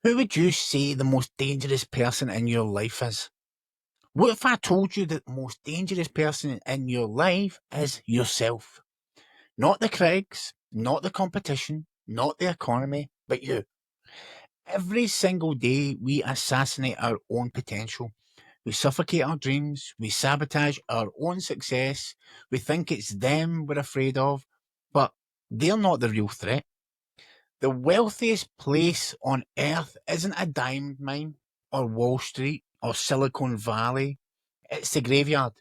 Who would you say the most dangerous person in your life is? What if I told you that the most dangerous person in your life is yourself? Not the critics, not the competition, not the economy, but you. Every single day we assassinate our own potential. We suffocate our dreams, we sabotage our own success, we think it's them we're afraid of, but they're not the real threat. The wealthiest place on earth isn't a diamond mine or Wall Street or Silicon Valley. It's the graveyard.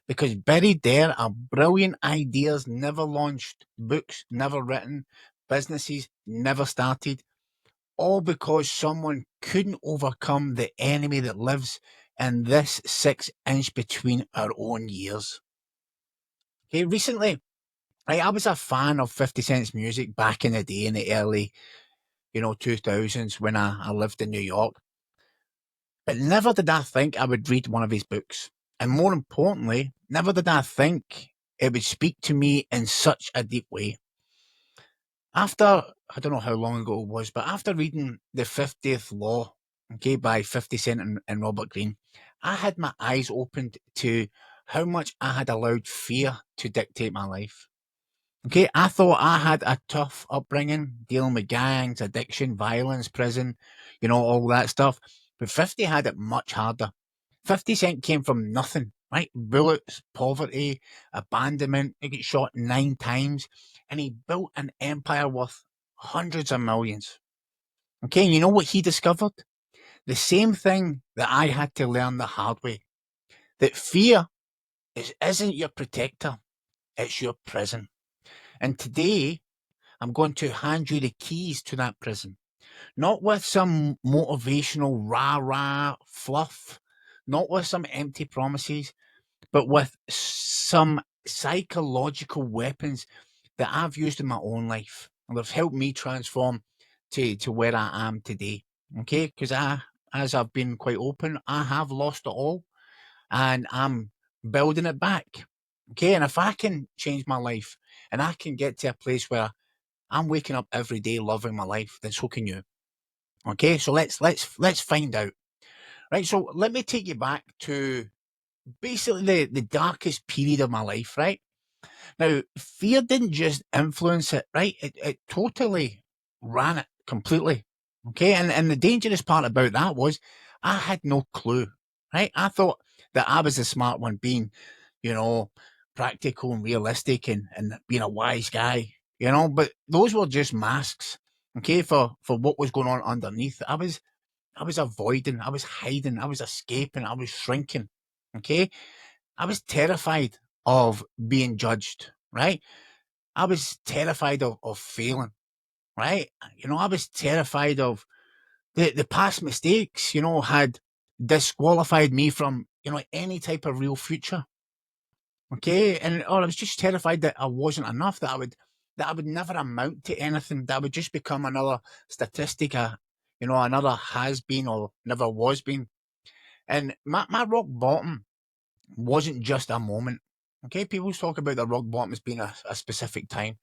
Because buried there are brilliant ideas never launched, books never written, businesses never started, all because someone couldn't overcome the enemy that lives in this 6 inch between our own ears. Okay, recently, I was a fan of 50 Cent's music back in the day, in the early 2000s, when I lived in New York. But never did I think I would read one of his books. And more importantly, never did I think it would speak to me in such a deep way. After, I don't know how long ago it was, but after reading The 50th Law, okay, by 50 Cent and Robert Greene, I had my eyes opened to how much I had allowed fear to dictate my life. Okay, I thought I had a tough upbringing, dealing with gangs, addiction, violence, prison, all that stuff. But 50 had it much harder. 50 Cent came from nothing, right? Bullets, poverty, abandonment. He got shot 9 times, and he built an empire worth hundreds of millions. Okay, and you know what he discovered? The same thing that I had to learn the hard way. That fear isn't your protector, it's your prison. And today, I'm going to hand you the keys to that prison. Not with some motivational rah-rah fluff, not with some empty promises, but with some psychological weapons that I've used in my own life. And they've helped me transform to where I am today. Okay? Because as I've been quite open, I have lost it all and I'm building it back. Okay? And if I can change my life and I can get to a place where I'm waking up every day loving my life, then so can you. Okay, so let's find out. Right, so let me take you back to basically the darkest period of my life, right? Now, fear didn't just influence it, right? It totally ran it completely. Okay, and the dangerous part about that was I had no clue, right? I thought that I was the smart one, being, practical and realistic and being a wise guy, but those were just masks, okay, for what was going on underneath. I was avoiding, I was hiding, I was escaping, I was shrinking, okay? I was terrified of being judged, right? I was terrified of failing, right? I was terrified of the past mistakes, had disqualified me from, any type of real future. Okay. And I was just terrified that I wasn't enough, that I would never amount to anything, that I would just become another statistic, another has been or never was been. And my rock bottom wasn't just a moment. Okay, people talk about the rock bottom as being a specific time.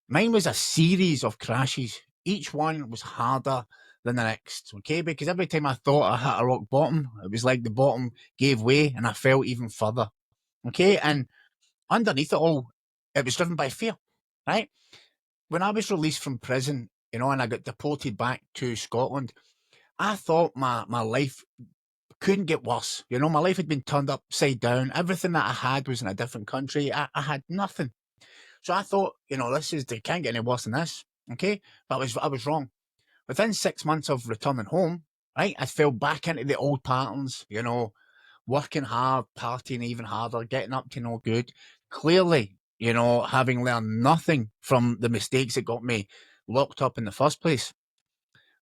Mine was a series of crashes. Each one was harder than the next. Okay, because every time I thought I hit a rock bottom, it was like the bottom gave way and I fell even further. Okay, and underneath it all, it was driven by fear, right? When I was released from prison, and I got deported back to Scotland, I thought my life couldn't get worse. My life had been turned upside down. Everything that I had was in a different country. I had nothing. So I thought, they can't get any worse than this. Okay. But I was wrong. Within 6 months of returning home, right, I fell back into the old patterns, working hard, partying even harder, getting up to no good. Clearly, having learned nothing from the mistakes that got me locked up in the first place.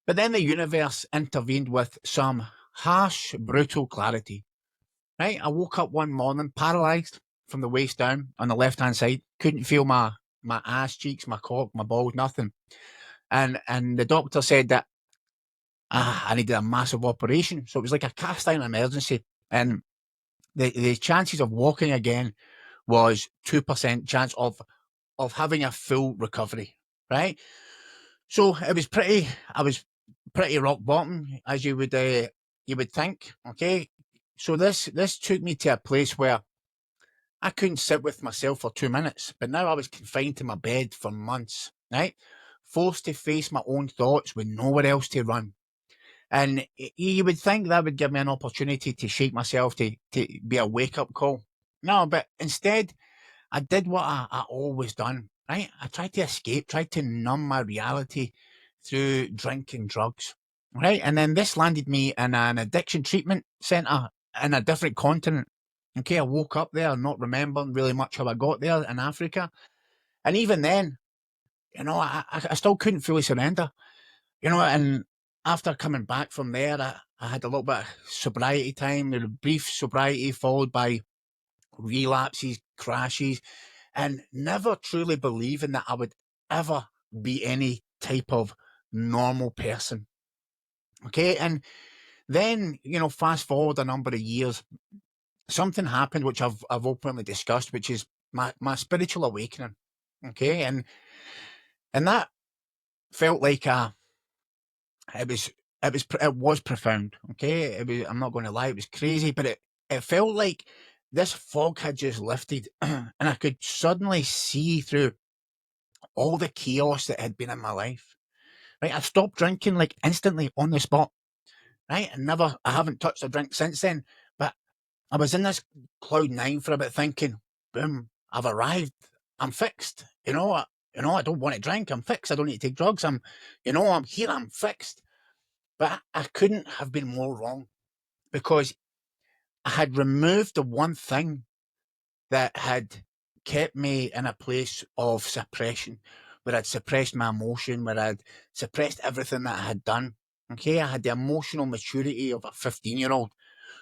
But then the universe intervened with some harsh, brutal clarity. Right? I woke up one morning paralyzed from the waist down on the left-hand side. Couldn't feel my ass cheeks, my cock, my balls, nothing. And the doctor said that I needed a massive operation. So it was like a cast iron emergency. And the chances of walking again was 2% chance of having a full recovery. Right? So I was pretty rock bottom, as you would think. Okay, so this took me to a place where I couldn't sit with myself for 2 minutes, but now I was confined to my bed for months, right? Forced to face my own thoughts with nowhere else to run. And you would think that would give me an opportunity to shake myself, to be a wake-up call. No, but instead, I did what I always done, right? I tried to escape, tried to numb my reality through drink and drugs, right? And then this landed me in an addiction treatment centre in a different continent. Okay, I woke up there not remembering really much how I got there in Africa. And even then, I still couldn't fully surrender, and after coming back from there, I had a little bit of sobriety time, a brief sobriety followed by relapses, crashes, and never truly believing that I would ever be any type of normal person. Okay, and then, fast forward a number of years, something happened which I've openly discussed, which is my spiritual awakening. Okay, and that felt like it was profound. Okay, I'm not going to lie, it was crazy, but it felt like this fog had just lifted, and I could suddenly see through all the chaos that had been in my life. Right, I stopped drinking like instantly on the spot. Right, I haven't touched a drink since then. But I was in this cloud nine for a bit, thinking, boom, I've arrived. I'm fixed. I don't want to drink. I'm fixed. I don't need to take drugs. I'm here. I'm fixed. But I couldn't have been more wrong, because I had removed the one thing that had kept me in a place of suppression, where I'd suppressed my emotion, where I'd suppressed everything that I had done. Okay, I had the emotional maturity of a 15-year-old.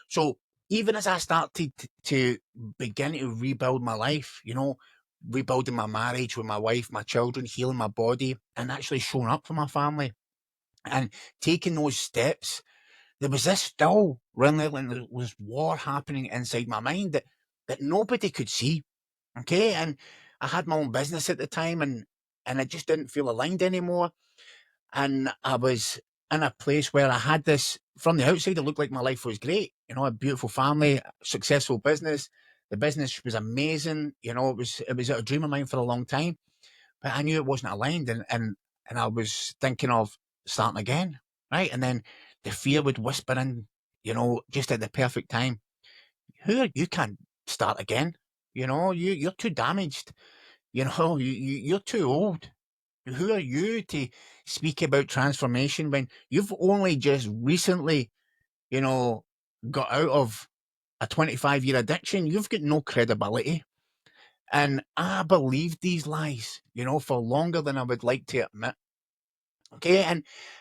So even as I started to begin to rebuild my life, rebuilding my marriage with my wife, my children, healing my body, and actually showing up for my family and taking those steps, there was this still really, there was war happening inside my mind that nobody could see. Okay, and I had my own business at the time, and it just didn't feel aligned anymore. And I was in a place where I had this, from the outside, it looked like my life was great. A beautiful family, successful business. The business was amazing. It was a dream of mine for a long time, but I knew it wasn't aligned, and I was thinking of starting again, right? And then the fear would whisper in, just at the perfect time. You can't start again. You're too damaged. You're too old. Who are you to speak about transformation when you've only just recently, got out of a 25-year addiction? You've got no credibility. And I believed these lies, for longer than I would like to admit. Okay,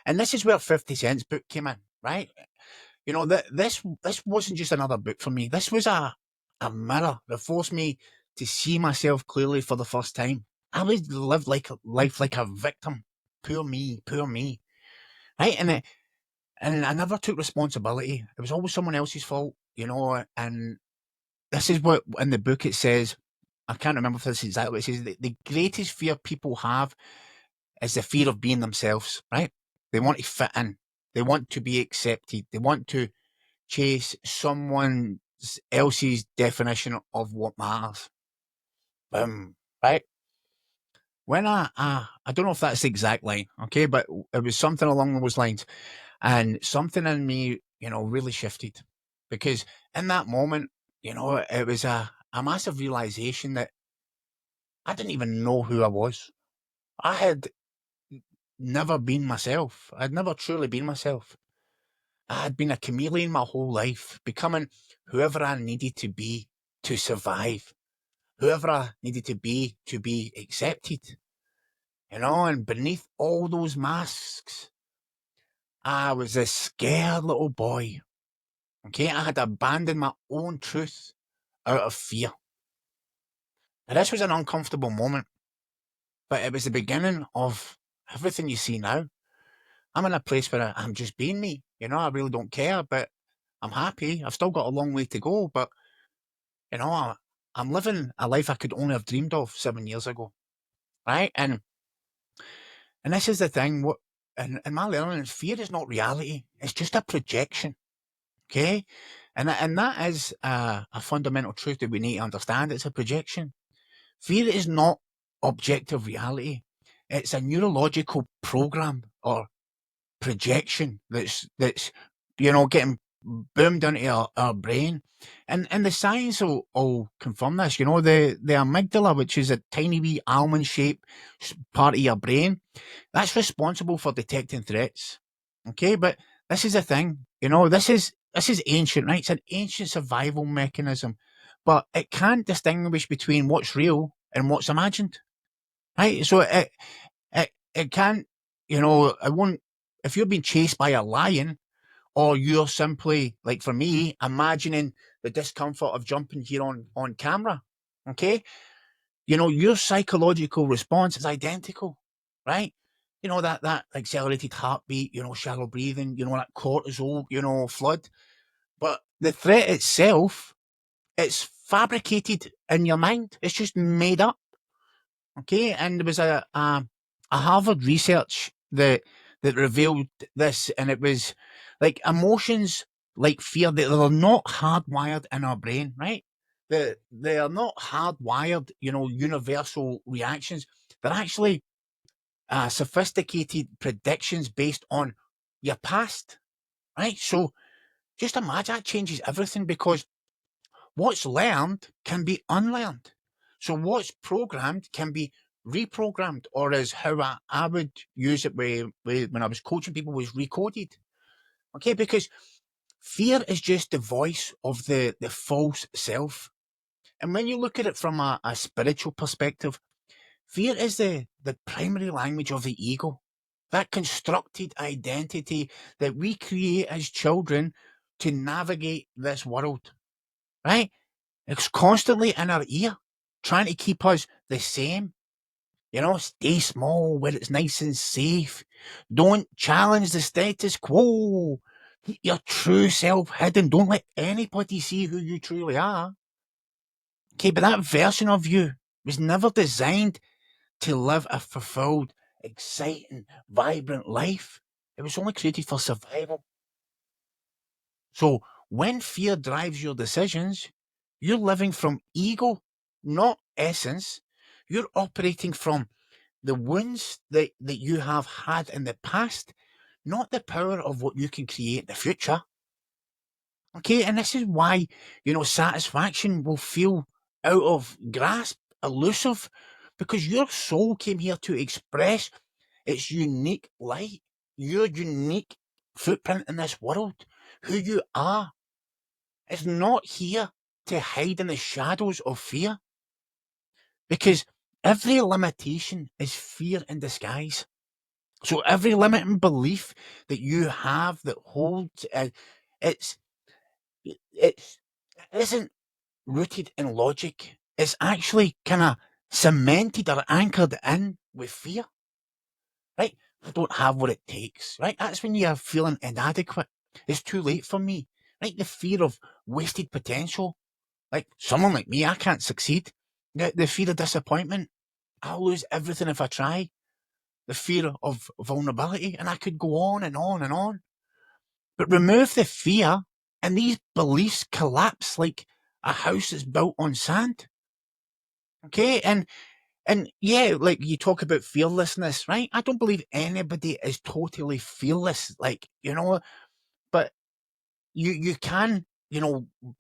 and this is where 50 Cent's book came in, right? This wasn't just another book for me. This was a mirror that forced me to see myself clearly for the first time. I always lived life like a victim. Poor me, right? And I never took responsibility. It was always someone else's fault, And this is what in the book it says. I can't remember if this is exactly what it says. The greatest fear people have is the fear of being themselves, right? They want to fit in. They want to be accepted. They want to chase someone else's definition of what matters. Right? When I don't know if that's the exact line, okay, but it was something along those lines, and something in me, really shifted, because in that moment, it was a massive realization that I didn't even know who I was. I had never been myself. I'd never truly been myself. I had been a chameleon my whole life, becoming whoever I needed to be to survive, whoever I needed to be accepted. And beneath all those masks, I was a scared little boy. Okay, I had abandoned my own truth out of fear. Now, this was an uncomfortable moment, but it was the beginning of everything you see now. I'm in a place where I'm just being me. I really don't care, but I'm happy. I've still got a long way to go, but I'm living a life I could only have dreamed of 7 years ago, right? And this is the thing. and my learning is fear is not reality. It's just a projection. Okay. And that is a fundamental truth that we need to understand. It's a projection. Fear is not objective reality. It's a neurological program or projection that's getting boomed into our brain. And the science will confirm this. The amygdala, which is a tiny wee almond shaped part of your brain, that's responsible for detecting threats. Okay, but this is the thing. This is ancient, right? It's an ancient survival mechanism, but it can't distinguish between what's real and what's imagined, right? So it can't. It won't. If you're being chased by a lion, or you're simply, like for me, imagining the discomfort of jumping here on camera, okay? Your psychological response is identical, right? That accelerated heartbeat, shallow breathing, that cortisol, flood. But the threat itself, it's fabricated in your mind. It's just made up. Okay. And there was a Harvard research that revealed this, and it was like emotions like fear, they're not hardwired in our brain, right? They are not hardwired, universal reactions. They're actually sophisticated predictions based on your past, right? So just imagine that changes everything, because what's learned can be unlearned. So what's programmed can be reprogrammed, or as how I would use it when I was coaching people, was recoded. Okay, because fear is just the voice of the false self. And when you look at it from a spiritual perspective, fear is the primary language of the ego, that constructed identity that we create as children to navigate this world, right? It's constantly in our ear, trying to keep us the same. Stay small where it's nice and safe. Don't challenge the status quo. Keep your true self hidden. Don't let anybody see who you truly are. Okay, but that version of you was never designed to live a fulfilled, exciting, vibrant life. It was only created for survival. So when fear drives your decisions, you're living from ego, not essence. You're operating from the wounds that you have had in the past, not the power of what you can create in the future. Okay, and this is why, satisfaction will feel out of grasp, elusive, because your soul came here to express its unique light, your unique footprint in this world, who you are. It's not here to hide in the shadows of fear, because every limitation is fear in disguise. So every limiting belief that you have that holds, it's it isn't rooted in logic. It's actually kind of cemented or anchored in with fear, right? I don't have what it takes, right? That's when you're feeling inadequate. It's too late for me, right? The fear of wasted potential. Like someone like me, I can't succeed. The fear of disappointment. I'll lose everything if I try. The fear of vulnerability, and I could go on and on and on. But remove the fear, and these beliefs collapse like a house that's built on sand. Okay, and yeah, like you talk about fearlessness, right? I don't believe anybody is totally fearless, like but you can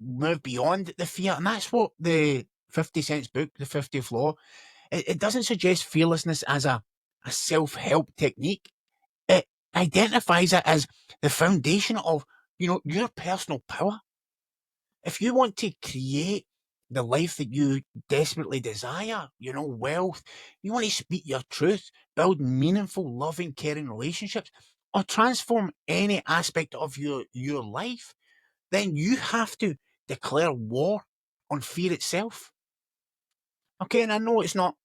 move beyond the fear, and that's what the 50 Cent's book, The 50th Law, it doesn't suggest fearlessness as a self-help technique. It identifies it as the foundation of your personal power. If you want to create the life that you desperately desire, wealth, you want to speak your truth, build meaningful, loving, caring relationships, or transform any aspect of your life, then you have to declare war on fear itself. Okay, and I know it's not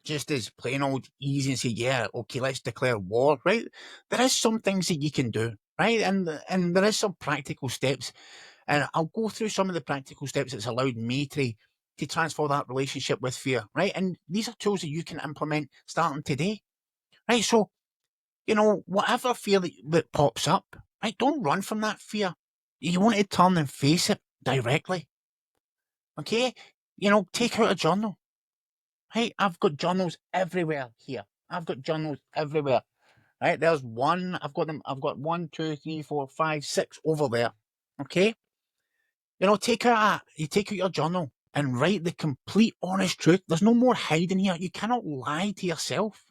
just as plain old easy and say, yeah, okay, let's declare war, right? There is some things that you can do, right? And there is some practical steps. And I'll go through some of the practical steps that's allowed me to transfer that relationship with fear, right? And these are tools that you can implement starting today, right? So whatever fear that pops up, right? Don't run from that fear. You want to turn and face it directly. Okay? Take out a journal. Hey, I've got journals everywhere here. I've got journals everywhere. Right? There's one. I've got them. I've got 1, 2, 3, 4, 5, 6 over there. Okay? Take out your journal and write the complete honest truth. There's no more hiding here. You cannot lie to yourself.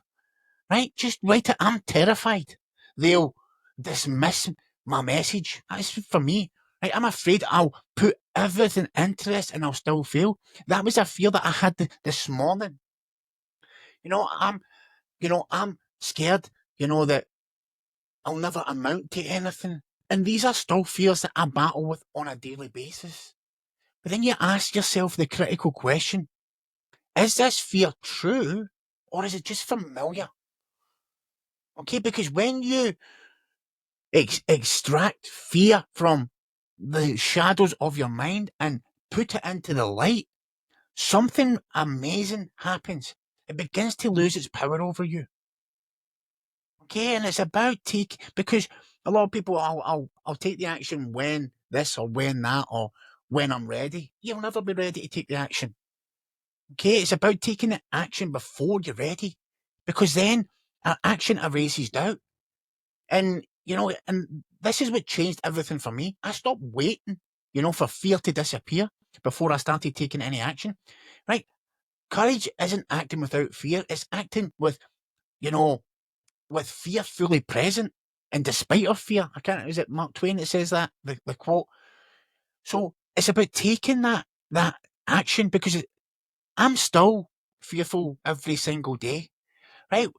Right? Just write it. I'm terrified they'll dismiss my message. That's for me. Right? I'm afraid I'll put everything into this and I'll still fail. That was a fear that I had this morning. I'm scared, that I'll never amount to anything. And these are still fears that I battle with on a daily basis. But then you ask yourself the critical question, is this fear true or is it just familiar? Okay, because when you extract fear from the shadows of your mind and put it into the light, something amazing happens. It begins to lose its power over you. Okay, and it's about because a lot of people, I'll take the action when this or when that or when I'm ready. You'll never be ready to take the action. Okay, it's about taking the action before you're ready, because then action erases doubt. And and this is what changed everything for me. I stopped waiting, for fear to disappear before I started taking any action. Right? Courage isn't acting without fear. It's acting with fear fully present and despite of fear. Is it Mark Twain that says that, the quote? So it's about taking that action, because I'm still fearful every single day, right?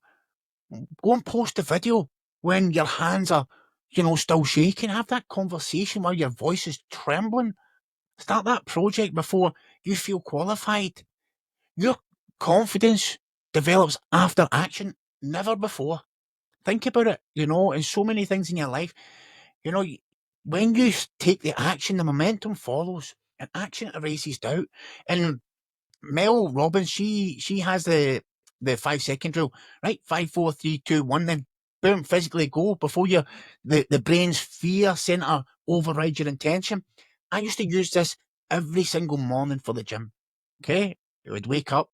Go and post a video when your hands are, still shaking. Have that conversation while your voice is trembling. Start that project before you feel qualified. Your confidence develops after action, never before. Think about it, in so many things in your life. When you take the action, the momentum follows, and action erases doubt. And Mel Robbins, she has the 5-second rule, right? 5, 4, 3, 2, 1. Then boom, physically go before the brain's fear center overrides your intention. I used to use this every single morning for the gym. Okay, it would wake up.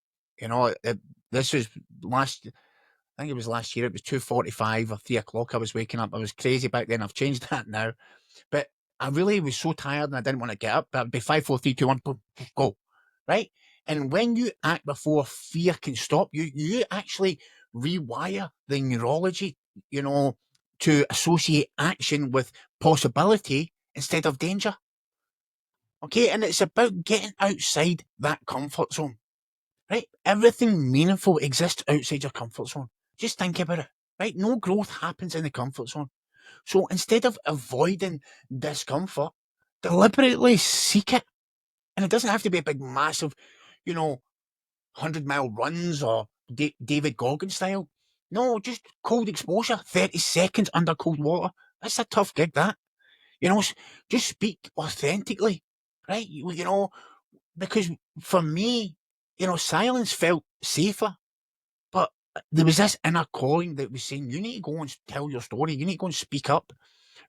This was I think it was last year. It was 2:45 or 3:00. I was waking up. I was crazy back then. I've changed that now, but I really was so tired and I didn't want to get up. But it'd be 5, 4, 3, 2, 1, boom, go, right? And when you act before fear can stop you, you actually rewire the neurology, to associate action with possibility instead of danger. Okay, and it's about getting outside that comfort zone, right? Everything meaningful exists outside your comfort zone. Just think about it, right? No growth happens in the comfort zone. So instead of avoiding discomfort, deliberately seek it. And it doesn't have to be a big, massive, 100-mile runs or David Goggins style. No, just cold exposure, 30 seconds under cold water. That's a tough gig, that. Just speak authentically, right? Because for me, silence felt safer. But there was this inner calling that was saying, you need to go and tell your story. You need to go and speak up.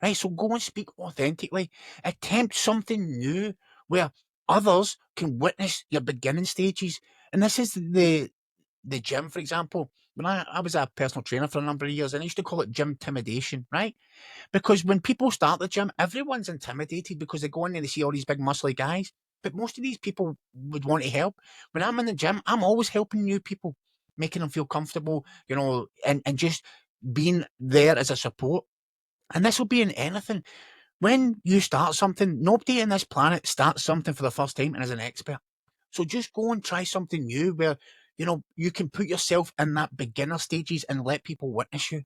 Right? So go and speak authentically. Attempt something new where others can witness your beginning stages. And this is the gym, for example. When I was a personal trainer for a number of years, and I used to call it gym intimidation, right? Because when people start the gym, everyone's intimidated because they go in and they see all these big muscly guys. But most of these people would want to help. When I'm in the gym, I'm always helping new people, making them feel comfortable, and just being there as a support. And this will be in anything. When you start something, nobody on this planet starts something for the first time and is an expert. So just go and try something new where, you can put yourself in that beginner stages and let people witness you.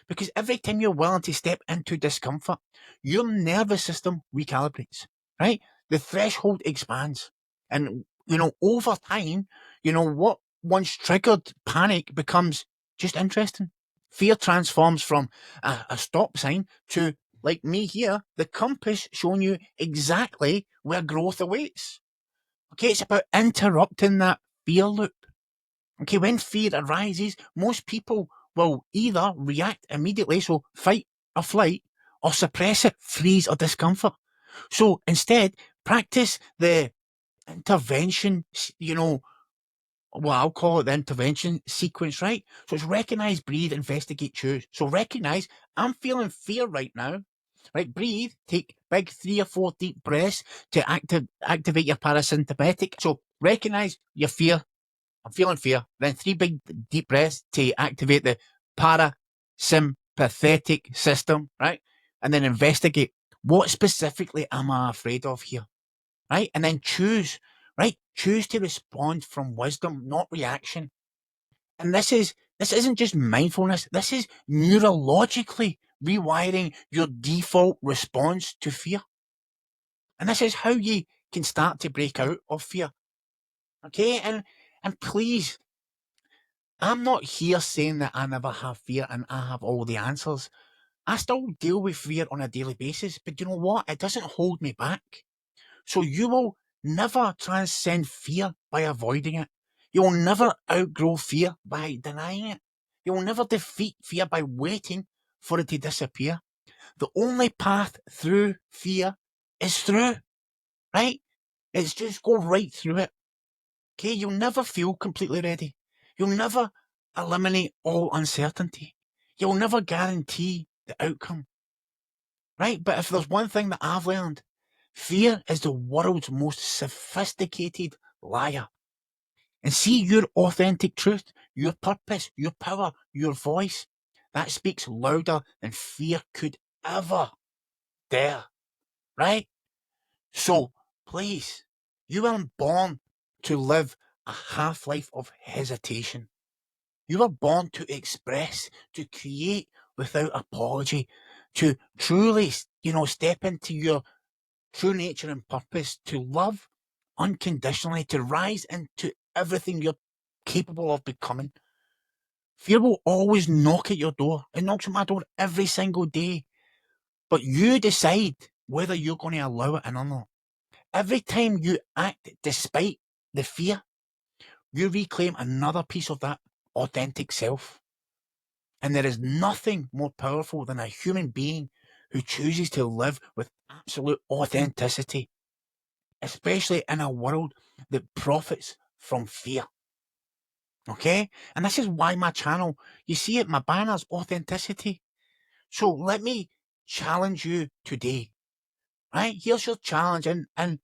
Because every time you're willing to step into discomfort, your nervous system recalibrates, right? The threshold expands. And, over time, what once triggered panic becomes just interesting. Fear transforms from a stop sign to, like me here, the compass showing you exactly where growth awaits. Okay, it's about interrupting that fear loop. Okay, when fear arises, most people will either react immediately, so fight or flight, or suppress it, freeze or discomfort. So instead, practice the intervention, well, I'll call it the intervention sequence, right? So it's recognize, breathe, investigate, choose. So recognize, I'm feeling fear right now, right? Breathe, take big 3 or 4 deep breaths to activate your parasympathetic. So recognize your fear. I'm feeling fear. Then 3 big deep breaths to activate the parasympathetic system, right? And then investigate, what specifically am I afraid of here? Right? And then choose, right? Choose to respond from wisdom, not reaction. And this isn't just mindfulness. This is neurologically rewiring your default response to fear. And this is how you can start to break out of fear. Okay? And please, I'm not here saying that I never have fear and I have all the answers. I still deal with fear on a daily basis, but you know what? It doesn't hold me back. So you will never transcend fear by avoiding it. You will never outgrow fear by denying it. You will never defeat fear by waiting for it to disappear. The only path through fear is through, right? It's just go right through it. Okay, you'll never feel completely ready. You'll never eliminate all uncertainty. You'll never guarantee the outcome, right? But if there's one thing that I've learned, fear is the world's most sophisticated liar. And see your authentic truth, your purpose, your power, your voice. That speaks louder than fear could ever dare, right? So, please, you weren't born to live a half-life of hesitation. You were born to express, to create without apology, to truly, step into your true nature and purpose, to love unconditionally, to rise into everything you're capable of becoming. Fear will always knock at your door. It knocks at my door every single day. But you decide whether you're going to allow it in or not. Every time you act despite the fear, you reclaim another piece of that authentic self. And there is nothing more powerful than a human being who chooses to live with absolute authenticity, especially in a world that profits from fear. Okay? And this is why my channel, you see it, my banner's authenticity. So let me challenge you today. Right? Here's your challenge. And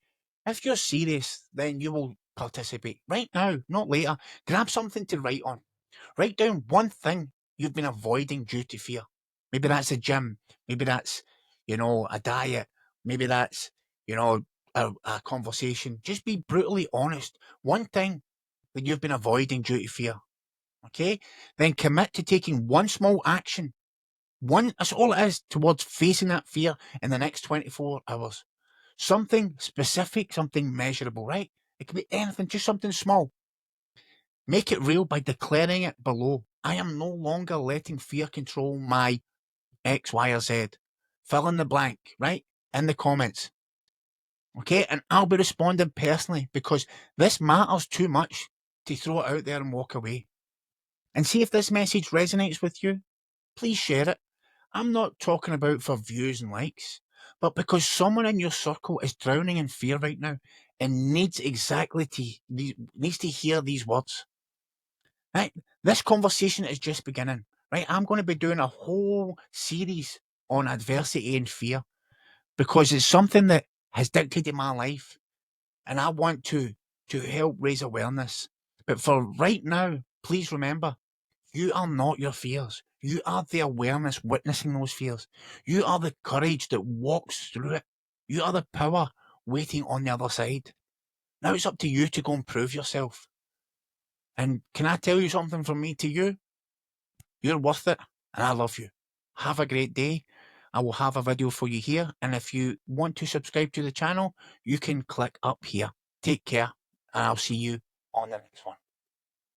if you're serious, then you will participate right now, not later. Grab something to write on. Write down one thing you've been avoiding due to fear. Maybe that's a gym. Maybe that's, a diet. Maybe that's, a conversation. Just be brutally honest. One thing that you've been avoiding due to fear. Okay? Then commit to taking one small action. That's all it is, towards facing that fear in the next 24 hours. Something specific, something measurable, right? It could be anything, just something small. Make it real by declaring it below. I am no longer letting fear control my X, Y, or Z. Fill in the blank, right? In the comments. Okay? And I'll be responding personally because this matters too much to throw it out there and walk away. And see if this message resonates with you. Please share it. I'm not talking about for views and likes, but because someone in your circle is drowning in fear right now and needs to hear these words. Right? This conversation is just beginning. Right? I'm going to be doing a whole series on adversity and fear because it's something that has dictated my life, and I want to help raise awareness. But for right now, please remember, you are not your fears. You are the awareness witnessing those fears. You are the courage that walks through it. You are the power waiting on the other side. Now it's up to you to go and prove yourself. And can I tell you something from me to you? You're worth it, and I love you. Have a great day. I will have a video for you here. And if you want to subscribe to the channel, you can click up here. Take care, and I'll see you on the next one.